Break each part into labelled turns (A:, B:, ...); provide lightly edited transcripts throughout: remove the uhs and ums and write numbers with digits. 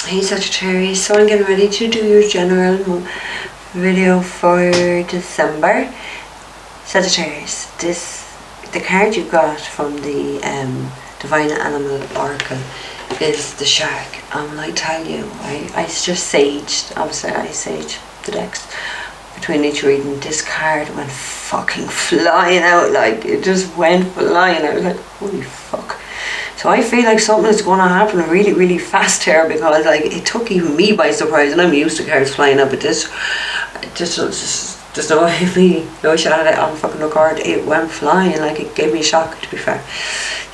A: Hey Sagittarius, so I'm getting ready to do your general video for December. Sagittarius, the card you got from the Divine Animal Oracle is the shark. I tell you, I just saged, obviously I saged the decks between each reading. This card went fucking flying out, like it just went flying. I was like, holy fuck. So I feel like something is going to happen really, really fast here, because like it took even me by surprise, and I'm used to cards flying up, but this just no way no shot at it on fucking record. It went flying, like it gave me a shock, to be fair.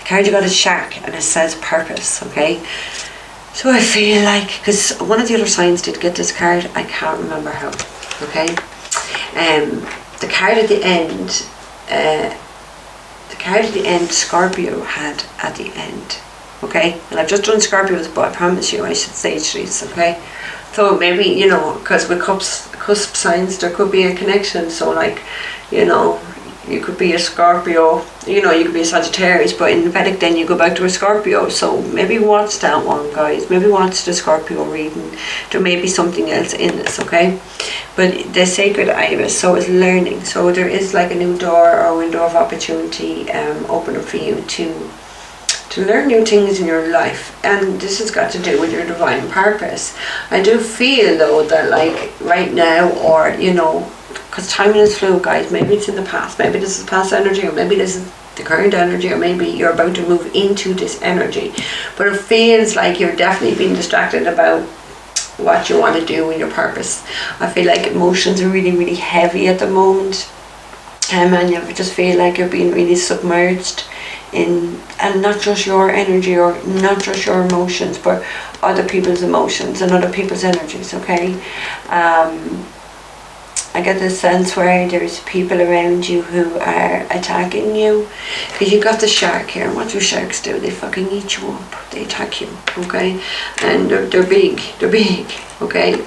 A: The card you got is shark, and it says purpose, okay? So I feel like, because one of the other signs did get this card, I can't remember how, okay? The card at the end, Scorpio had at the end, okay? And I've just done Scorpios, but I promise you I should stage these, okay? So maybe, you know, because with cusp signs there could be a connection. So like, you know, you could be a Scorpio, you know, you could be a Sagittarius, but in Vedic then you go back to a Scorpio. So maybe watch that one, guys. Maybe watch the Scorpio reading. There may be something else in this, okay? But the sacred iris, so is learning. So there is like a new door or window of opportunity open up for you to learn new things in your life, and this has got to do with your divine purpose. I do feel though that like right now, or you know, because timing is fluid, guys, maybe it's in the past, maybe this is past energy, or maybe this is the current energy, or maybe you're about to move into this energy, but it feels like you're definitely being distracted about what you want to do in your purpose. I feel like emotions are really, really heavy at the moment, and you just feel like you're being really submerged in, and not just your energy or not just your emotions, but other people's emotions and other people's energies, okay? I get this sense where there's people around you who are attacking you, because you got the shark here, and what do sharks do? They fucking eat you up, they attack you, okay? And they're big, okay?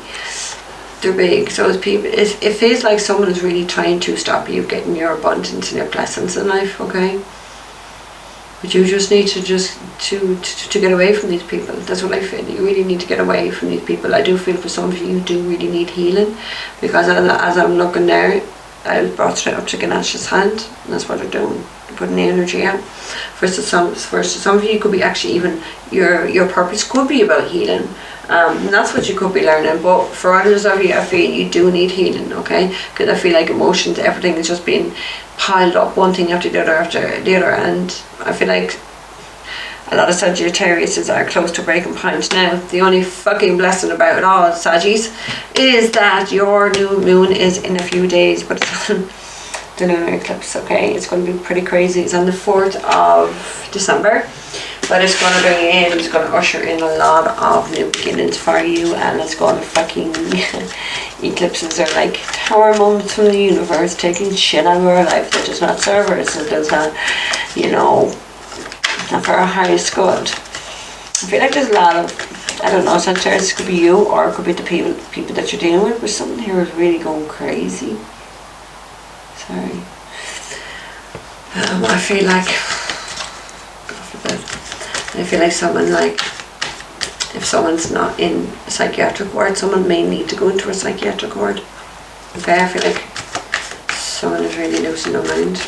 A: They're big, so it's people, it feels like someone is really trying to stop you getting your abundance and your blessings in life, okay? But you just need to get away from these people. That's what I feel. You really need to get away from these people. I do feel for some of you do really need healing, because as I'm looking there, I was brought straight up to Ganesh's hand, and that's what they're doing. They're putting the energy out. For some of you, it could be actually even your purpose could be about healing. And that's what you could be learning. But for others of you, I feel you do need healing, okay? Because I feel like emotions, everything is just being piled up, one thing after the other, and I feel like a lot of Sagittarius are close to breaking point now. The only fucking blessing about it all, Sagittarius, is that your new moon is in a few days, but it's on the lunar eclipse, okay? It's going to be pretty crazy. It's on the 4th of December. But it's going to bring in, it's going to usher in a lot of new beginnings for you, and it's going to fucking, eclipses are like tower moments from the universe, taking shit out of our life that does not serve us, that does not, you know, not for our highest good. I feel like there's a lot of, I don't know, sometimes it could be you, or it could be the people that you're dealing with, but something here is really going crazy. Sorry. I feel like, I feel like someone, like, if someone's not in a psychiatric ward, someone may need to go into a psychiatric ward. Okay, I feel like someone is really losing their mind.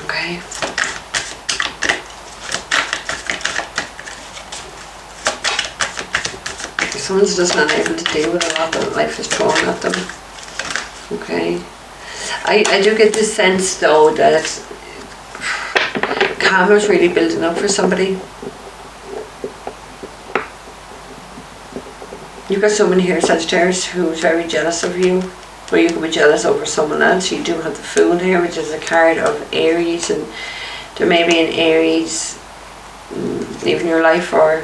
A: Okay. Someone's just not able to deal with a lot that life is throwing at them. Okay. I do get this sense though that karma's really building up for somebody. You've got someone here, Sagittarius, who's very jealous of you, or you could be jealous over someone else. You do have the Fool here, which is a card of Aries, and there may be an Aries leaving your life, or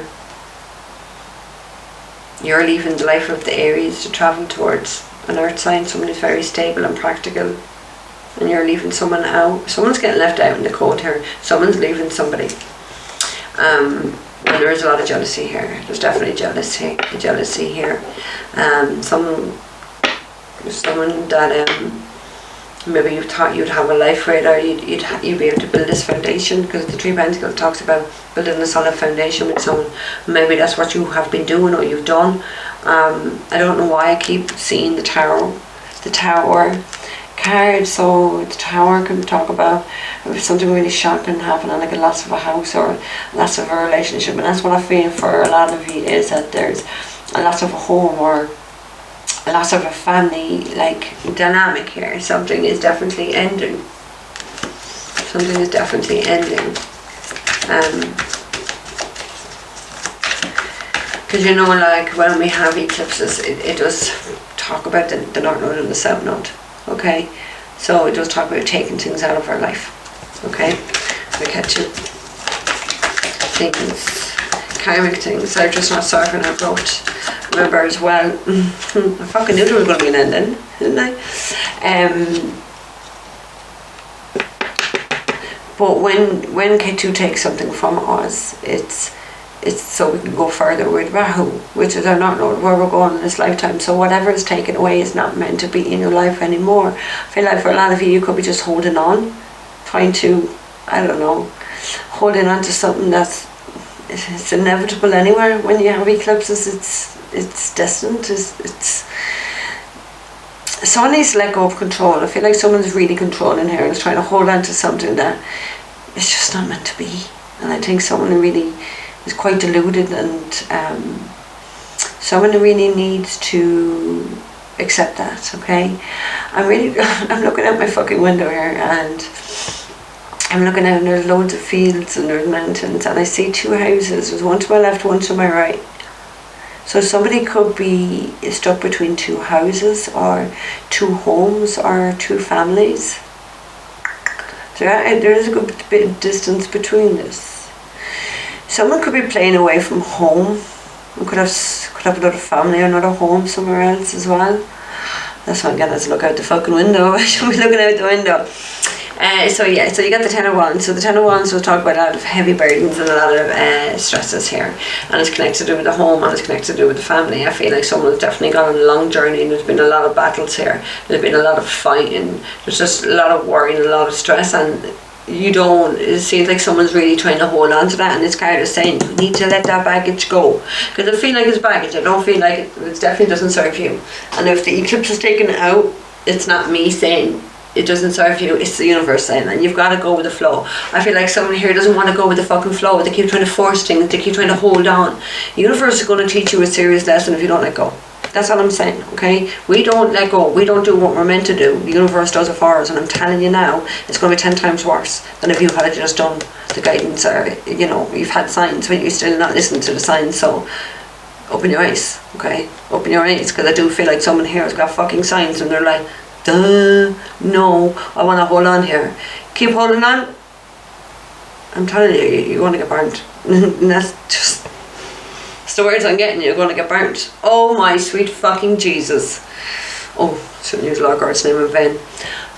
A: you're leaving the life of the Aries to travel towards an earth sign, someone who's very stable and practical. And you're leaving someone out. Someone's getting left out in the cold here. Someone's leaving somebody. And there is a lot of jealousy here. There's definitely jealousy here. Someone that Maybe you thought you'd have a life right, or you'd be able to build this foundation, because the Three of Pentacles talks about building a solid foundation with someone. Maybe that's what you have been doing or you've done. I don't know why I keep seeing the Tower card. So the Tower can talk about something really shocking happening, like a loss of a house or loss of a relationship, and that's what I feel for a lot of you, is that there's a loss of a home or a loss of a family like dynamic here. Something is definitely ending. Something is definitely ending. Because you know, like when we have eclipses, it does talk about the North Node and the South Node. Okay, so it does talk about taking things out of our life. Okay, we catch it. Things, karmic things. They're just not serving our growth. Remember as well, I fucking knew there was going to be an ending, didn't I? But when K2 takes something from us, it's so we can go further with Rahu, which is our North Node, where we're going in this lifetime. So whatever is taken away is not meant to be in your life anymore. I feel like for a lot of you could be just holding on, trying to, I don't know, holding on to something that's it's inevitable anywhere. When you have eclipses, it's destined. Someone needs to let go of control. I feel like someone's really controlling here and is trying to hold on to something that it's just not meant to be. And I think someone who really is quite deluded, and someone who really needs to accept that. Okay, I'm looking out my fucking window here, and I'm looking out, and there's loads of fields and there's mountains, and I see two houses. There's one to my left, one to my right. So somebody could be stuck between two houses or two homes or two families. So there is a good bit of distance between this. Someone could be playing away from home. We could have another family or another home somewhere else as well. That's why I'm getting to look out the fucking window. I should be looking out the window. So you got the Ten of Wands. So the Ten of Wands will talk about a lot of heavy burdens and a lot of stresses here, and it's connected to with the home, and it's connected to with the family. I feel like someone's definitely gone on a long journey, and there's been a lot of battles here. There's been a lot of fighting. There's just a lot of worry and a lot of stress, and it seems like someone's really trying to hold on to that, and this card is saying you need to let that baggage go, because I feel like it's baggage. I don't feel like it definitely doesn't serve you. And if the eclipse is taken out, it's not me saying it doesn't serve you, it's the universe saying, and you've got to go with the flow. I feel like someone here doesn't want to go with the fucking flow. They keep trying to force things, they keep trying to hold on. The universe is going to teach you a serious lesson if you don't let go. That's all I'm saying, okay? We don't let go. We don't do what we're meant to do. The universe does it for us, and I'm telling you now, it's going to be 10 times worse than if you had just done the guidance, or, you've had signs, but you still not listening to the signs. So open your eyes, okay? Open your eyes, because I do feel like someone here has got fucking signs, and they're like, duh, no, I want to hold on here. Keep holding on. I'm telling you, you're going to get burnt. And that's just, it's the words I'm getting. You're going to get burnt. Oh my sweet fucking Jesus. Oh, shouldn't use Lord name in vain.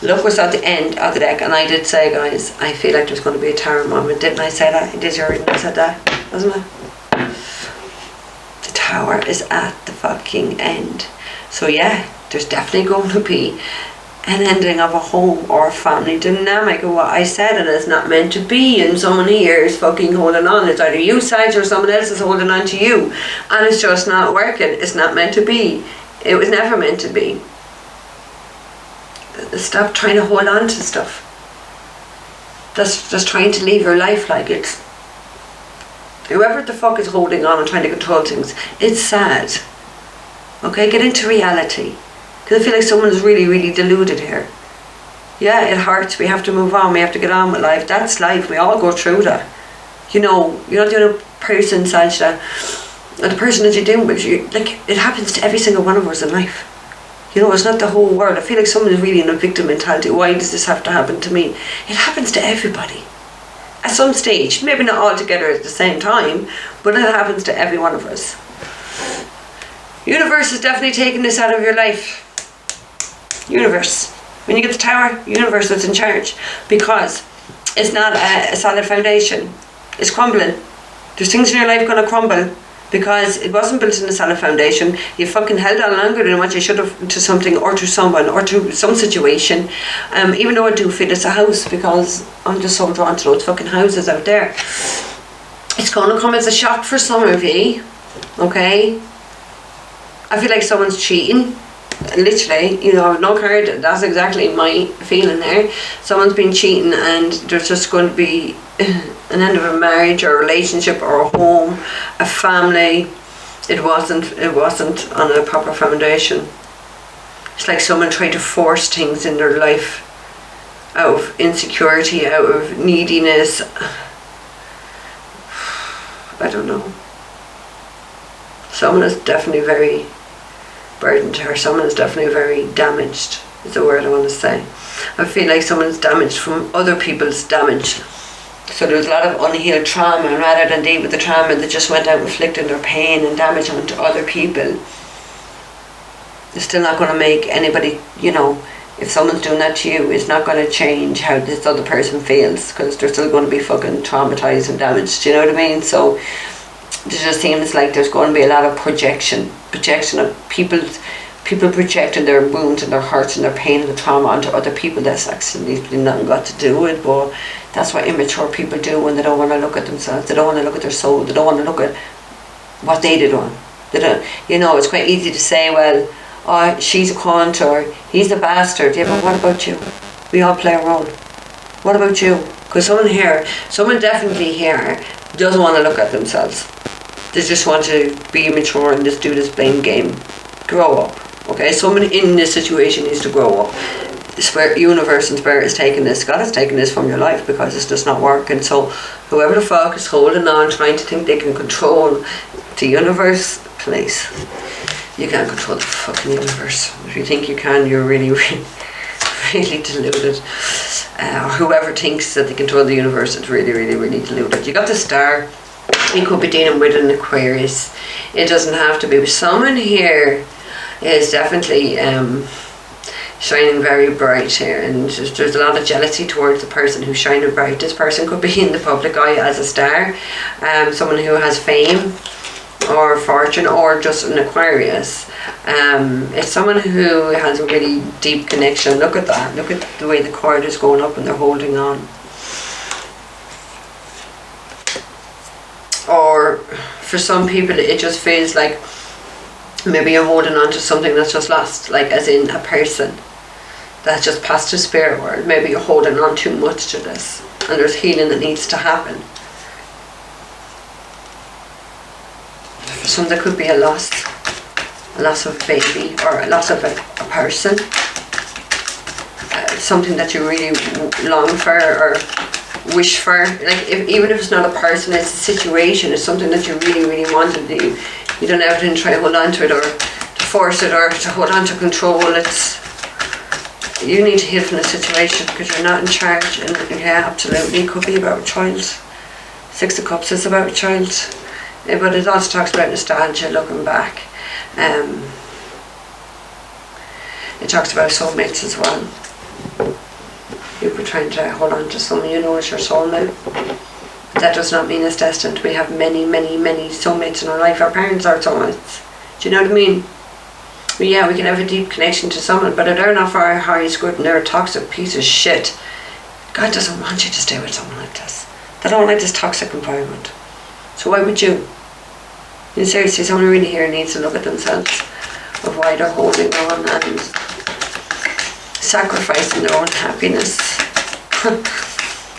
A: Look what's at the end of the deck, and I did say, guys, I feel like there's going to be a tower moment. Didn't I say that? It is your reading. I said that, wasn't it? The tower is at the fucking end. So yeah, there's definitely going to be an ending of a home or a family dynamic. And what I said, it is not meant to be, and someone here is fucking holding on. It's either you sides or someone else is holding on to you, and it's just not working. It's not meant to be. It was never meant to be. Stop trying to hold on to stuff. That's just trying to live your life like it's, whoever the fuck is holding on and trying to control things, it's sad. Okay, get into reality. Because I feel like someone is really, really deluded here. Yeah, it hurts. We have to move on. We have to get on with life. That's life. We all go through that. You're not the other person inside that, or the person that you're dealing with. It happens to every single one of us in life. It's not the whole world. I feel like someone is really in a victim mentality. Why does this have to happen to me? It happens to everybody. At some stage. Maybe not all together at the same time, but it happens to every one of us. Universe is definitely taking this out of your life. Universe. When you get the tower, universe that's in charge. Because it's not a solid foundation. It's crumbling. There's things in your life going to crumble. because it wasn't built in a solid foundation. You fucking held on longer than what you should have to something, or to someone, or to some situation. Even though I do feel it's a house, because I'm just so drawn to those fucking houses out there. It's going to come as a shock for some of you, okay? I feel like someone's cheating. Literally, you know, no card, that's exactly my feeling there. Someone's been cheating, and there's just going to be an end of a marriage or a relationship or a home, a family. It wasn't on a proper foundation. It's like someone tried to force things in their life out of insecurity, out of neediness. I don't know. Someone is definitely very burdened to her. Someone is definitely very damaged, is the word I want to say. I feel like someone's damaged from other people's damage. So there's a lot of unhealed trauma, and rather than deal with the trauma, they just went out inflicting their pain and damage onto other people. It's still not going to make anybody, you know, if someone's doing that to you, it's not going to change how this other person feels, because they're still going to be fucking traumatized and damaged, you know what I mean? So it just seems like there's going to be a lot of projection of people projecting their wounds and their hurts and their pain and the trauma onto other people. That's actually nothing got to do with, but that's what immature people do when they don't want to look at themselves. They don't want to look at their soul. They don't want to look at what they did wrong. They don't, you know, it's quite easy to say, well, oh, she's a cunt or he's a bastard. Yeah, but what about you? We all play a role. What about you? Because someone definitely here doesn't want to look at themselves. They just want to be immature and just do this blame game. Grow up. Okay, someone in this situation needs to grow up. The spirit, universe and spirit is taking this. God has taken this from your life because it's just not working. So whoever the fuck is holding on, trying to think they can control the universe, please. You can't control the fucking universe. If you think you can, you're really, really, really deluded. Or whoever thinks that they control the universe is really, really, really deluded. You got the star. You could be dealing with an Aquarius. It doesn't have to be. But someone here is definitely shining very bright here, and there's a lot of jealousy towards the person who's shining bright. This person could be in the public eye as a star, someone who has fame or fortune, or just an Aquarius. It's someone who has a really deep connection. Look at that. Look at the way the cord is going up and they're holding on. Or for some people it just feels like maybe you're holding on to something that's just lost, like as in a person that's just passed to spirit world. Maybe you're holding on too much to this and there's healing that needs to happen. For some there could be a loss of a baby, or a loss of a person, something that you really long for or wish for. Like even if it's not a person, it's a situation, it's something that you really, really wanted. You don't ever try to hold on to it or to force it or to hold on to control. You need to heal from the situation because you're not in charge. And yeah, absolutely, it could be about a child. 6 of Cups is about a child, but it also talks about nostalgia, looking back. It talks about soulmates as well. You were trying to hold on to someone you know is your soulmate. That does not mean it's destined. We have many, many, many soulmates in our life. Our parents are soulmates. Do you know what I mean? But yeah, we can have a deep connection to someone, but if they're not for our highest good and they're a toxic piece of shit, God doesn't want you to stay with someone like this. They don't like this toxic environment. So why would you? And seriously, someone really here needs to look at themselves of why they're holding on and sacrificing their own happiness.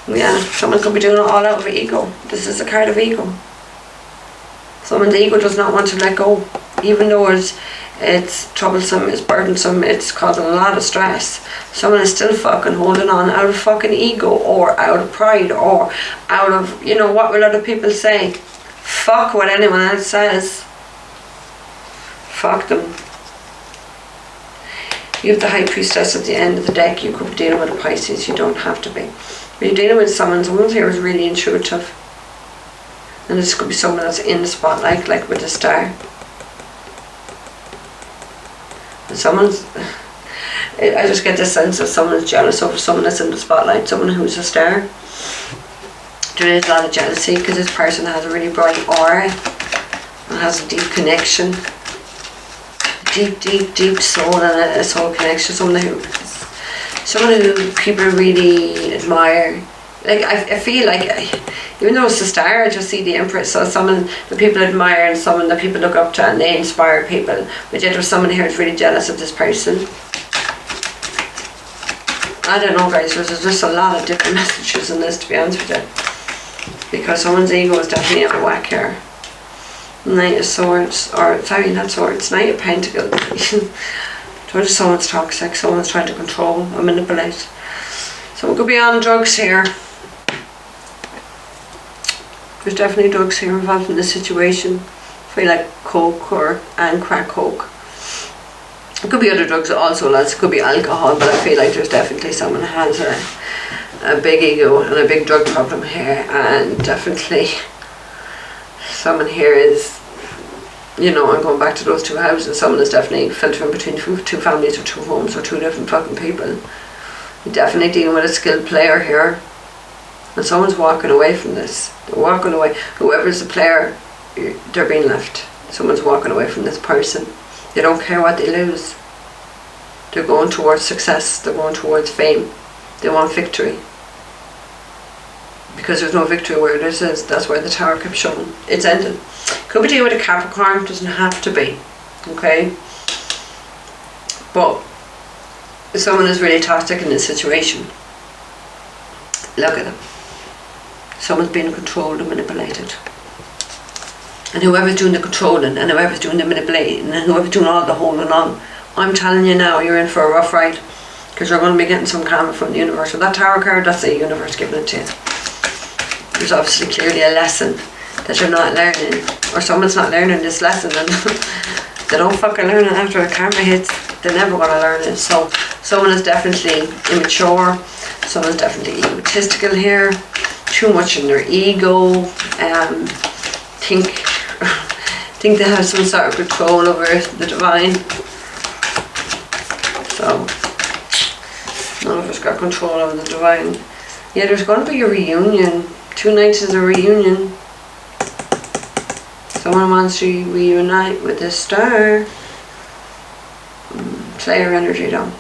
A: Yeah, someone could be doing it all out of ego. This is a card of ego. Someone's ego does not want to let go, even though it's troublesome, it's burdensome, it's causing a lot of stress. Someone is still fucking holding on out of fucking ego, or out of pride, or out of, you know, what will other people say? Fuck what anyone else says. Fuck them. You have the High Priestess at the end of the deck. You could be dealing with a Pisces. You don't have to be. But you're dealing with someone here is really intuitive. And this could be someone that's in the spotlight, like with a star. And I just get this sense that someone's jealous over someone that's in the spotlight, someone who's a star. There is a lot of jealousy because this person has a really bright aura. has a deep connection, deep soul and a soul connection. Someone who people really admire. Like I feel like, even though it's the star, I just see the Empress. So someone that people admire and someone that people look up to and they inspire people. But yet there's someone here who's really jealous of this person. I don't know, guys, there's just a lot of different messages in this, to be honest with you. Because someone's ego is definitely out of whack here. Knight of Swords, or sorry, not Swords, Knight of Pentacles. Someone's toxic, someone's trying to control or manipulate. Someone could be on drugs here. There's definitely drugs here involved in this situation. I feel like coke and crack coke. It could be other drugs also, lads. It could be alcohol, but I feel like there's definitely someone who has a big ego and a big drug problem here, and definitely someone here is, you know, I'm going back to those two houses. Someone is definitely filtering between two families or two homes or two different fucking people. You're definitely dealing with a skilled player here, and someone's walking away from this. They're walking away. Whoever's the player, they're being left. Someone's walking away from this person. They don't care what they lose. They're going towards success. They're going towards fame. They want victory. Because there's no victory where this is. That's where the Tower kept showing. It's ending. Could be dealing with a Capricorn. Doesn't have to be. Okay? But if someone is really toxic in this situation, look at them. Someone's being controlled and manipulated. And whoever's doing the controlling and whoever's doing the manipulating and whoever's doing all the holding on, I'm telling you now, you're in for a rough ride, because you're going to be getting some karma from the universe. With that Tower card, that's the universe giving it to you. There's obviously clearly a lesson that you're not learning, or someone's not learning this lesson, and they don't fucking learn it after the karma hits. They're never going to learn it. So someone is definitely immature. Someone's definitely egotistical here. Too much in their ego. Think they have some sort of control over the divine. So none of us got control over the divine. Yeah, there's going to be a reunion. 2 nights is a reunion. Someone wants to reunite with this star. Player energy though.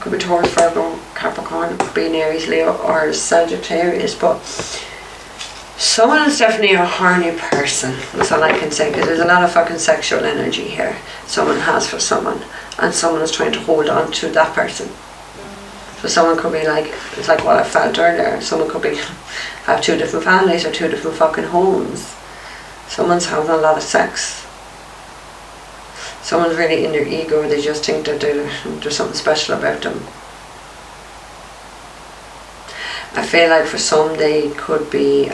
A: Could be Taurus, Virgo, Capricorn, it could be an Aries, Leo, or Sagittarius, but someone is definitely a horny person. That's all I can say, because there's a lot of fucking sexual energy here. Someone has for someone, and someone is trying to hold on to that person. So someone could be like, it's like what I felt earlier, someone could be have 2 different families or 2 different fucking homes. Someone's having a lot of sex. Someone's really in their ego, they just think that there's something special about them. I feel like for some they could be,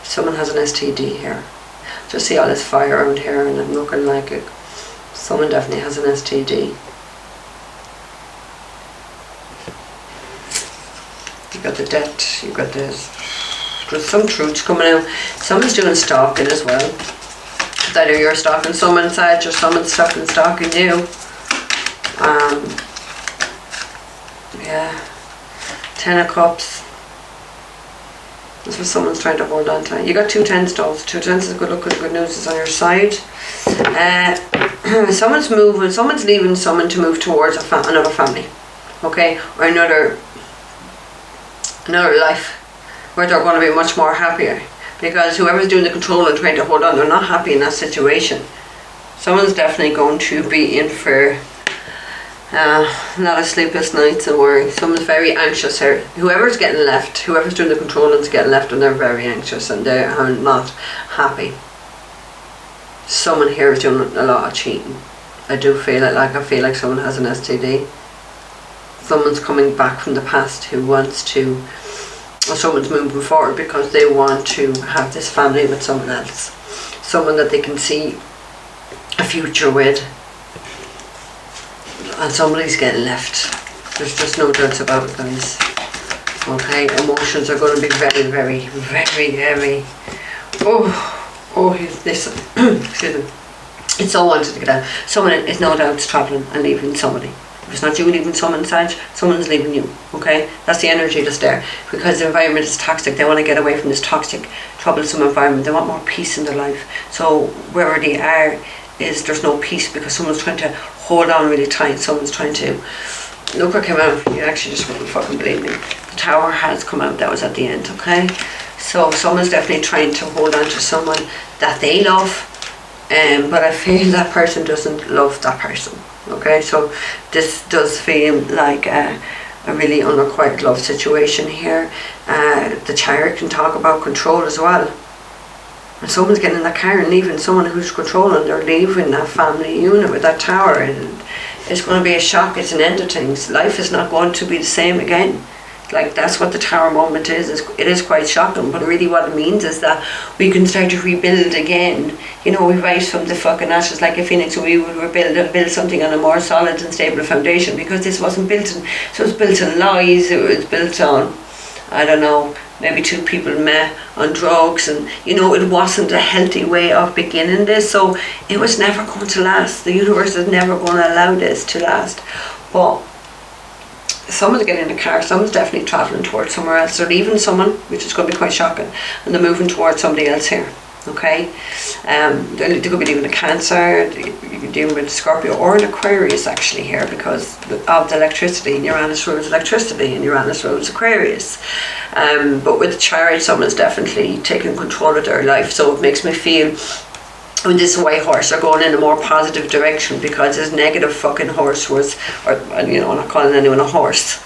A: someone has an STD here. Just see all this fire around here and I'm looking like it. Someone definitely has an STD. You got the debt, you got this. There's some truths coming out. Someone's doing stalking as well. It's either you're stalking someone's side or someone's stalking you. Yeah. 10 of Cups. That's what someone's trying to hold on to. You got 2 10 stalls. 2 10s is good luck and good news is on your side. Someone's moving, someone's leaving someone to move towards another family. Okay? Or another life where they're going to be much more happier. Because whoever's doing the control and trying to hold on, they're not happy in that situation. Someone's definitely going to be in for a lot of sleepless nights and worry. Someone's very anxious here. Whoever's getting left, whoever's doing the control is getting left, and they're very anxious and they are not happy. Someone here is doing a lot of cheating. I do feel it, like I feel like someone has an STD. Someone's coming back from the past who wants to, or someone's moving forward because they want to have this family with someone else. Someone that they can see a future with. And somebody's getting left. There's just no doubts about it, guys. Okay, emotions are going to be very, very, very heavy. This. Excuse me. It's so wanted to get out. Someone is no doubt travelling and leaving somebody. If it's not you leaving someone, Sag, someone's leaving you, okay? That's the energy that's there. Because the environment is toxic, they want to get away from this toxic, troublesome environment. They want more peace in their life. So wherever they are, there's no peace because someone's trying to hold on really tight. Someone's trying to... Look what came out. You actually just wouldn't fucking believe me. The Tower has come out. That was at the end, okay? So someone's definitely trying to hold on to someone that they love. But I feel that person doesn't love that person. Okay, so this does feel like a really unrequited love situation here. The Chariot can talk about control as well. And someone's getting in that car and leaving, someone who's controlling, they're leaving that family unit with that tower. And it's going to be a shock, it's an end of things. Life is not going to be the same again. Like, that's what the Tower moment is. It is quite shocking, but really what it means is that we can start to rebuild again. You know, we rise from the fucking ashes like a phoenix, so we will rebuild and build something on a more solid and stable foundation, because this wasn't built on, so it was built on lies, it was built on, I don't know, maybe two people met on drugs, and you know, it wasn't a healthy way of beginning this, so it was never going to last. The universe is never going to allow this to last. But someone's getting in a car, someone's definitely travelling towards somewhere else. They're leaving someone, which is going to be quite shocking, and they're moving towards somebody else here. Okay, they could be dealing with Cancer, you could be dealing with Scorpio or an Aquarius actually here, because of the electricity, and Uranus rules electricity and Uranus rules Aquarius. But with the Chariot, someone's definitely taking control of their life, so it makes me feel with this white horse are going in a more positive direction, because this negative fucking horse was, or you know, I'm not calling anyone a horse,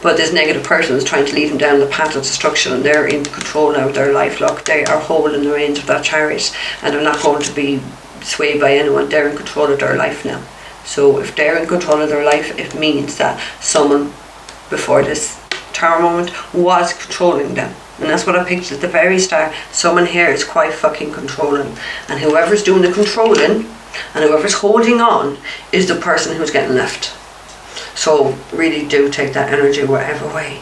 A: but this negative person is trying to lead them down the path of destruction, and they're in control now of their life. Look, they are holding the reins of that Chariot, and they're not going to be swayed by anyone. They're in control of their life now. So if they're in control of their life, it means that someone before this Tower moment was controlling them. And that's what I picked at the very start. Someone here is quite fucking controlling, and whoever's doing the controlling and whoever's holding on is the person who's getting left. So really do take that energy whatever way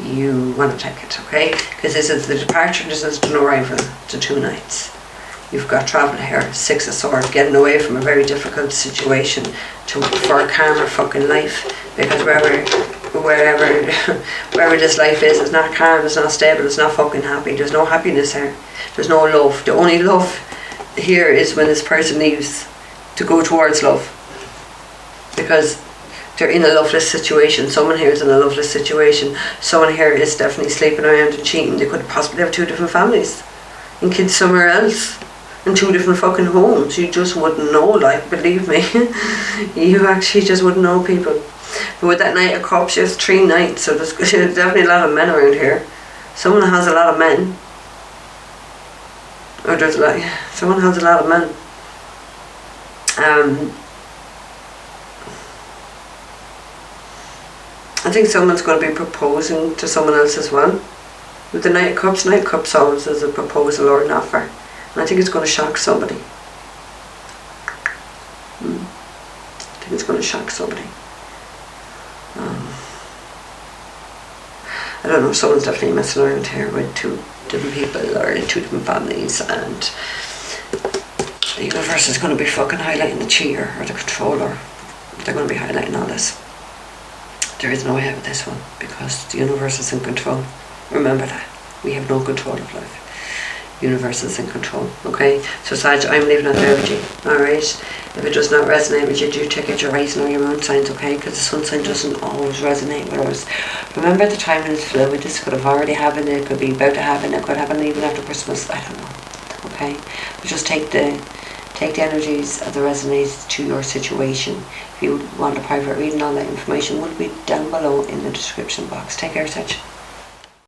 A: you want to take it, okay? Because this is the departure, this is an arrival to 2 nights. You've got travel here, 6 of Swords, getting away from a very difficult situation for a calmer fucking life, because wherever this life is, it's not calm, it's not stable, it's not fucking happy. There's no happiness here. There's no love. The only love here is when this person leaves to go towards love, because they're in a loveless situation. Someone here is in a loveless situation. Someone here is definitely sleeping around and cheating. They could possibly have 2 different families and kids somewhere else in 2 different fucking homes. You just wouldn't know, like, believe me. You actually just wouldn't know, people. But with that Knight of Cups, there's 3 knights, so there's definitely a lot of men around here. Someone has a lot of men. Or there's like, someone has a lot of men. I think someone's going to be proposing to someone else as well. With the Knight of Cups always is a proposal or an offer. And I think it's going to shock somebody. I think it's going to shock somebody. I don't know, someone's definitely messing around here with 2 different people or in 2 different families, and the universe is going to be fucking highlighting the cheater or the controller. They're going to be highlighting all this. There is no way out of this one, because the universe is in control. Remember that. We have no control of life. Universe is in control, okay? So Sag, I'm leaving it there with you, alright? If it does not resonate with you, do check out your rising or your moon signs, okay? Because the sun sign doesn't always resonate with us. Remember, the timing is fluid. This could have already happened, it could be about to happen, it could happen even after Christmas, I don't know, okay? But just take the energies of the resonates to your situation. If you want a private reading, all that information will be down below in the description box. Take care, Sag.